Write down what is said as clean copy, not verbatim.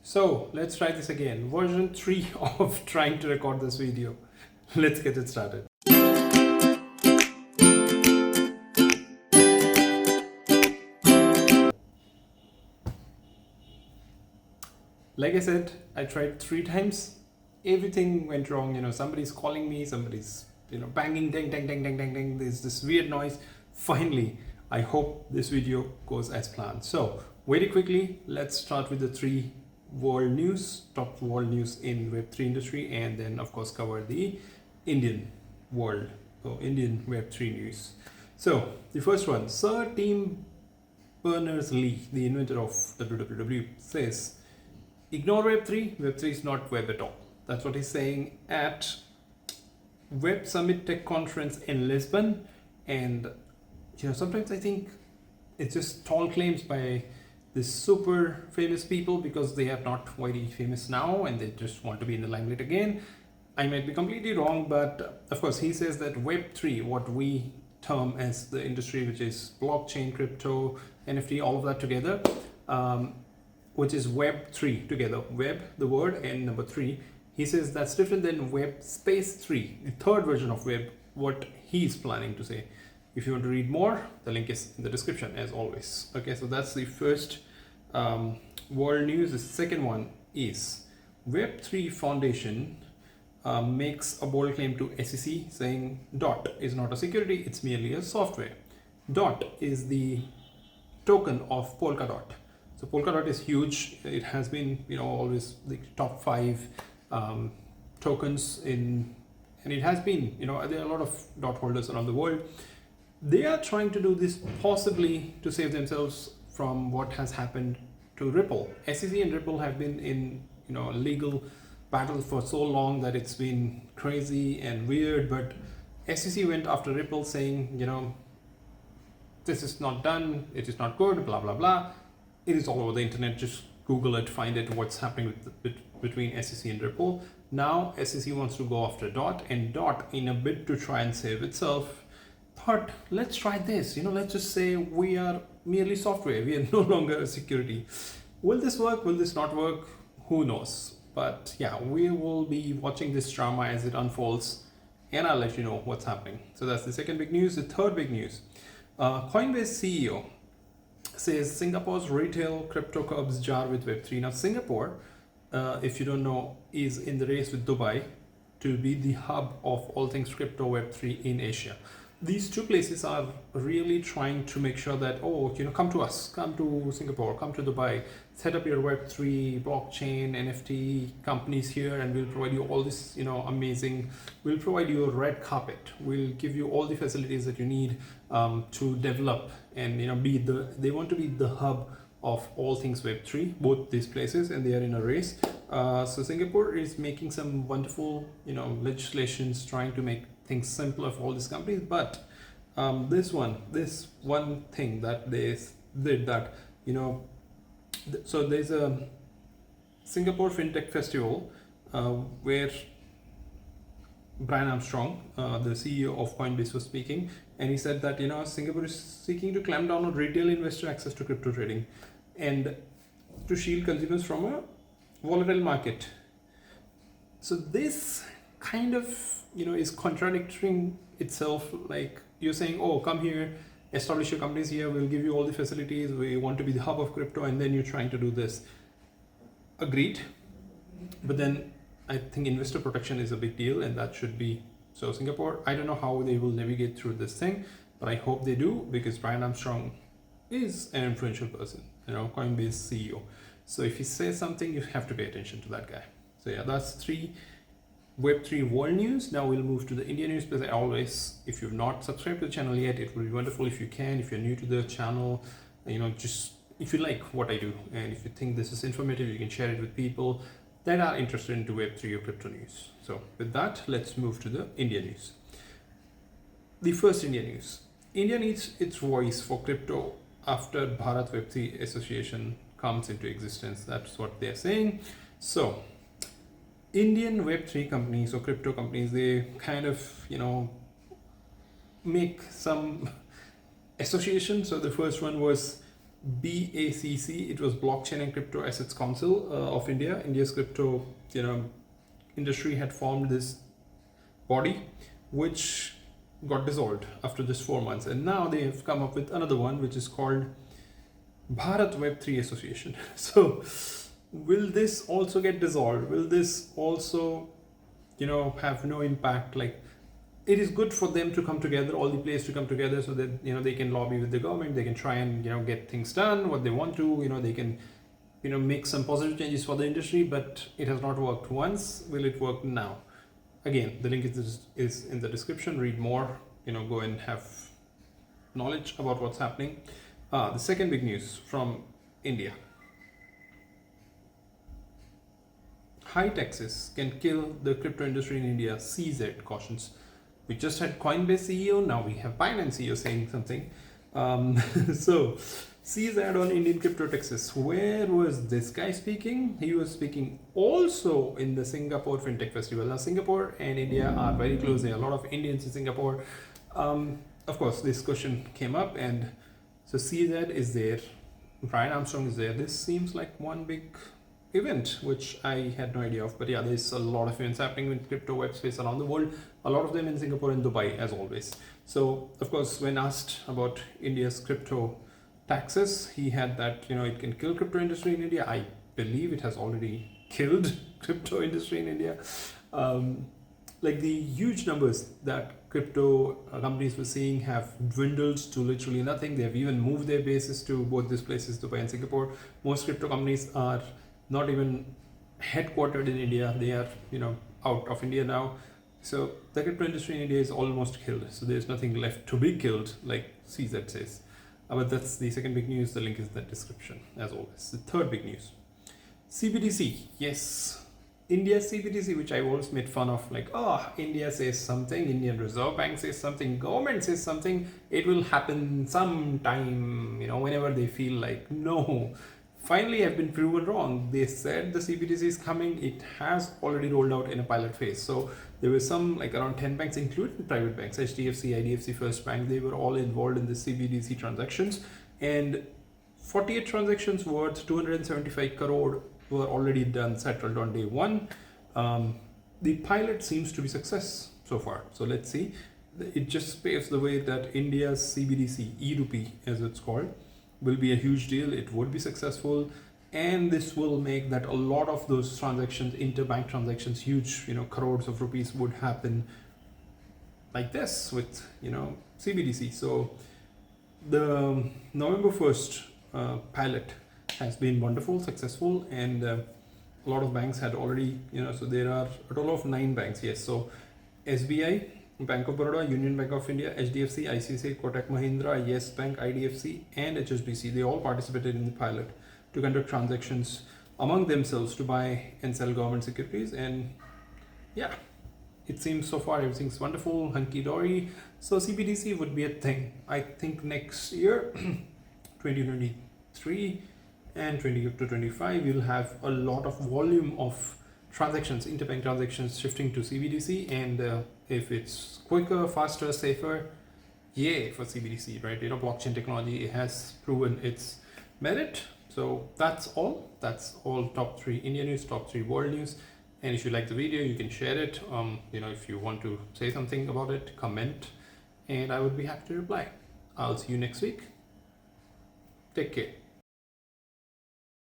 So let's try this again. Version 3 of trying to record this video. Let's get it started. Like I said, I tried 3 times. Everything went wrong. Somebody's calling me, somebody's, banging, ding, ding, ding, ding, ding, ding. There's this weird noise. Finally, I hope this video goes as planned. So very quickly, let's start with the 3 world news, top world news in Web3 industry, and then of course cover the Indian world, so Indian Web3 news. So the first one, Sir Timbernerslee, the inventor of WWW, says, ignore Web3, Web3 is not web at all. That's what he's saying at Web Summit Tech Conference in Lisbon. And sometimes I think it's just tall claims by these super famous people because they are not very famous now and they just want to be in the limelight again. I might be completely wrong, but of course he says that Web3, what we term as the industry, which is blockchain, crypto, NFT, all of that together, which is Web3 together, web, the word, and number 3. He says that's different than Web Space 3, the third version of Web, what he's planning to say. If you want to read more, the link is in the description as always. Okay, so that's the first world news. The second one is Web3 Foundation makes a bold claim to SEC saying DOT is not a security, it's merely a software. DOT is the token of Polkadot. So Polkadot is huge. It has been, always the top 5 tokens in, and it has been, there are a lot of DOT holders around the world. They are trying to do this possibly to save themselves from what has happened to Ripple. SEC and Ripple have been in, legal battle for so long that it's been crazy and weird. But SEC went after Ripple saying, this is not done, it is not good, blah, blah, blah. It is all over the internet. Just Google it, find it, what's happening between SEC and Ripple. Now SEC wants to go after DOT, and DOT, in a bid to try and save itself, thought, let's try this. Let's just say we are merely software. We are no longer a security. Will this work? Will this not work? Who knows? But yeah, we will be watching this drama as it unfolds, and I'll let you know what's happening. So that's the second big news. The third big news, Coinbase CEO says Singapore's retail crypto curbs jar with Web3. Now Singapore, if you don't know, is in the race with Dubai to be the hub of all things crypto Web3 in Asia. These 2 places are really trying to make sure that, come to us, come to Singapore, come to Dubai, set up your Web3, blockchain, NFT companies here, and we'll provide you all this, amazing, we'll provide you a red carpet. We'll give you all the facilities that you need to develop and, they want to be the hub of all things Web3, both these places, and they are in a race. So Singapore is making some wonderful, legislations trying to make things simpler for all these companies. But this one thing that they did that, so there's a Singapore FinTech Festival where Brian Armstrong, the CEO of Coinbase, was speaking, and he said that Singapore is seeking to clamp down on retail investor access to crypto trading and to shield consumers from a volatile market. So this kind of is contradicting itself. Like you're saying, come here, establish your companies here, we'll give you all the facilities, we want to be the hub of crypto, and then you're trying to do this. Agreed, but then I think investor protection is a big deal, and that should be so. Singapore, I don't know how they will navigate through this thing, but I hope they do, because Brian Armstrong is an influential person, Coinbase CEO. So if he says something, you have to pay attention to that guy. So yeah, that's 3 Web3 world news. Now we'll move to the Indian news, because I always, if you've not subscribed to the channel yet, it would be wonderful if you can. If you're new to the channel, just if you like what I do, and if you think this is informative, you can share it with people that are interested into Web3 or crypto news. So with that, let's move to the Indian news. The first Indian news. India needs its voice for crypto after Bharat Web3 Association comes into existence. That's what they're saying. So Indian Web3 companies or crypto companies, they kind of, make some associations. So the first one was BACC, it was Blockchain and Crypto Assets Council of India. India's crypto, industry had formed this body, which got dissolved after just 4 months, and now they have come up with another one, which is called Bharat Web3 Association. So, will this also get dissolved? Will this also, have no impact? Like, it is good for them to come together, all the players to come together, so that they can lobby with the government, they can try and get things done what they want to, they can make some positive changes for the industry. But it has not worked once. Will it work now? Again, the link is in the description. Read more, go and have knowledge about what's happening. The second big news from India: high taxes can kill the crypto industry in India, CZ cautions. We just had Coinbase CEO, now we have Binance CEO saying something. So, CZ on Indian crypto taxes. Where was this guy speaking? He was speaking also in the Singapore FinTech Festival. Now, Singapore and India are very close. There are a lot of Indians in Singapore. Of course, this question came up, and so CZ is there. Brian Armstrong is there. This seems like one big event, which I had no idea of. But yeah, there's a lot of events happening in crypto web space around the world. A lot of them in Singapore and Dubai, as always. So, of course, when asked about India's crypto taxes, he had that, it can kill crypto industry in India. I believe it has already killed crypto industry in India. Like the huge numbers that crypto companies were seeing have dwindled to literally nothing. They have even moved their bases to both these places, Dubai and Singapore. Most crypto companies are not even headquartered in India. They are, out of India now. So the crypto industry in India is almost killed. So there's nothing left to be killed, like CZ says. But that's the second big news. The link is in the description, as always. The third big news: CBDC. Yes, India's CBDC, which I always made fun of. Like, India says something, Indian Reserve Bank says something, government says something. It will happen sometime, whenever they feel like. No. Finally, I've been proven wrong. They said the CBDC is coming. It has already rolled out in a pilot phase. So there were some, like around 10 banks, including private banks, HDFC, IDFC First Bank. They were all involved in the CBDC transactions. And 48 transactions worth 275 crore were already done, settled on day one. The pilot seems to be success so far. So let's see. It just paves the way that India's CBDC, e-rupee as it's called, will be a huge deal. It would be successful, and this will make that a lot of those transactions, interbank transactions, huge, crores of rupees would happen like this with, CBDC. So the November 1st pilot has been wonderful, successful, and a lot of banks had already, so there are a total of 9 banks. Yes, so SBI, Bank of Baroda, Union Bank of India, HDFC, ICICI, Kotak Mahindra, Yes Bank, IDFC, and HSBC. They all participated in the pilot to conduct transactions among themselves to buy and sell government securities. And yeah, it seems so far everything's wonderful, hunky-dory. So CBDC would be a thing. I think next year, 2023 and 2025, we'll have a lot of volume of transactions, interbank transactions shifting to CBDC, and if it's quicker, faster, safer, yay for CBDC, right? Blockchain technology has proven its merit. So that's all top 3 India news, top 3 world news. And if you like the video, you can share it. If you want to say something about it, comment, and I would be happy to reply. I'll see you next week. Take care.